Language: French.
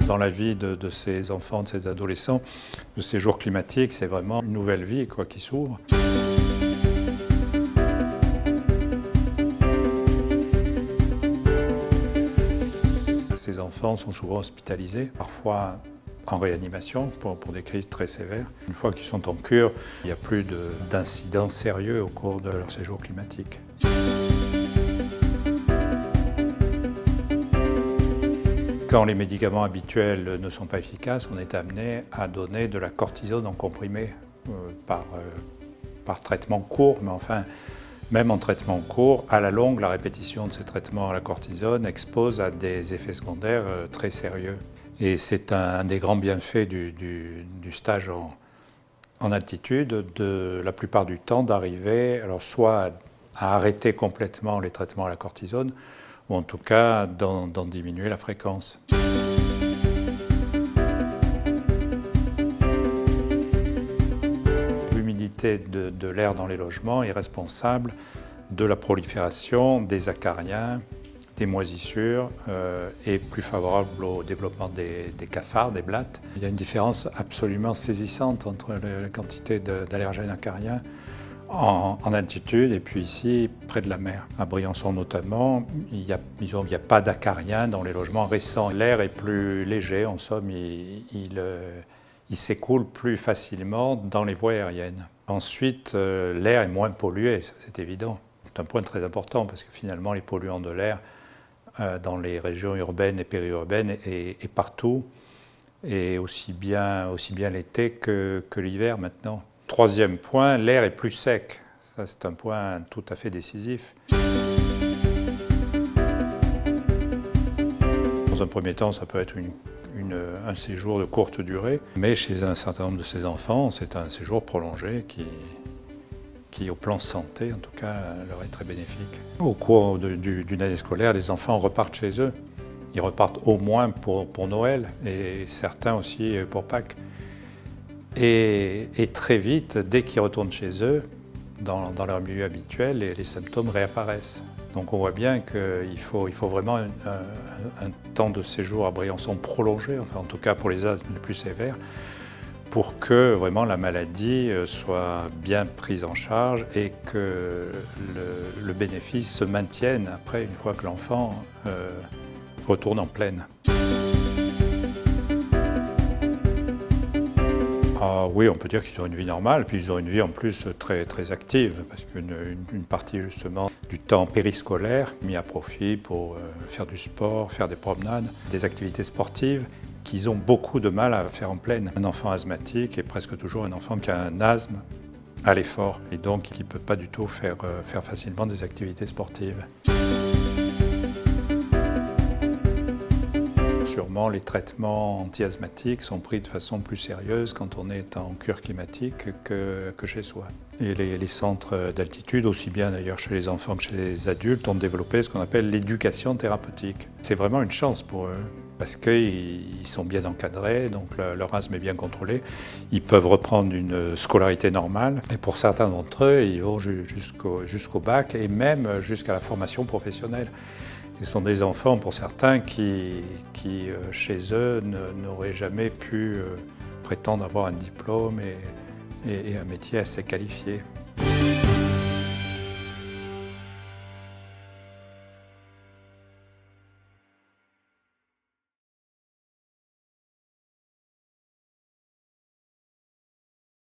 Dans la vie de ces enfants, de ces adolescents, le séjour climatique, c'est vraiment une nouvelle vie qui s'ouvre. Ces enfants sont souvent hospitalisés, parfois en réanimation pour des crises très sévères. Une fois qu'ils sont en cure, il n'y a plus d'incidents sérieux au cours de leur séjour climatique. Quand les médicaments habituels ne sont pas efficaces, on est amené à donner de la cortisone en comprimé par traitement court, mais enfin, même en traitement court, à la longue, la répétition de ces traitements à la cortisone expose à des effets secondaires très sérieux. Et c'est un des grands bienfaits du stage en altitude, de la plupart du temps, d'arriver soit à arrêter complètement les traitements à la cortisone, ou en tout cas d'en diminuer la fréquence. L'humidité de l'air dans les logements est responsable de la prolifération des acariens, des moisissures et plus favorable au développement des cafards, des blattes. Il y a une différence absolument saisissante entre la quantité d'allergènes acariens en altitude et puis ici, près de la mer. À Briançon notamment, il n'y a pas d'acariens dans les logements récents. L'air est plus léger, en somme, il s'écoule plus facilement dans les voies aériennes. Ensuite, l'air est moins pollué, c'est évident. C'est un point très important parce que finalement, les polluants de l'air dans les régions urbaines et périurbaines et partout, et aussi bien l'été que l'hiver maintenant. Troisième point, l'air est plus sec. Ça, c'est un point tout à fait décisif. Dans un premier temps, ça peut être un séjour de courte durée, mais chez un certain nombre de ces enfants, c'est un séjour prolongé qui, au plan santé, en tout cas, leur est très bénéfique. Au cours d'une année scolaire, les enfants repartent chez eux. Ils repartent au moins pour Noël et certains aussi pour Pâques. Et très vite, dès qu'ils retournent chez eux, dans leur milieu habituel, les symptômes réapparaissent. Donc on voit bien qu'il faut vraiment un temps de séjour à Briançon prolongé, enfin en tout cas pour les asthmes les plus sévères, pour que vraiment la maladie soit bien prise en charge et que le bénéfice se maintienne après, une fois que l'enfant retourne en pleine. Ah oui, on peut dire qu'ils ont une vie normale, puis ils ont une vie en plus très, très active, parce qu'une partie justement du temps périscolaire mis à profit pour faire du sport, faire des promenades, des activités sportives qu'ils ont beaucoup de mal à faire en pleine. Un enfant asthmatique est presque toujours un enfant qui a un asthme à l'effort, et donc qui ne peut pas du tout faire facilement des activités sportives. Sûrement, les traitements anti-asthmatiques sont pris de façon plus sérieuse quand on est en cure climatique que chez soi. Et les centres d'altitude, aussi bien d'ailleurs chez les enfants que chez les adultes, ont développé ce qu'on appelle l'éducation thérapeutique. C'est vraiment une chance pour eux, parce qu'ils sont bien encadrés, donc leur asthme est bien contrôlé. Ils peuvent reprendre une scolarité normale, et pour certains d'entre eux, ils vont jusqu'au bac et même jusqu'à la formation professionnelle. Ce sont des enfants, pour certains, qui chez eux, n'auraient jamais pu prétendre avoir un diplôme et un métier assez qualifié.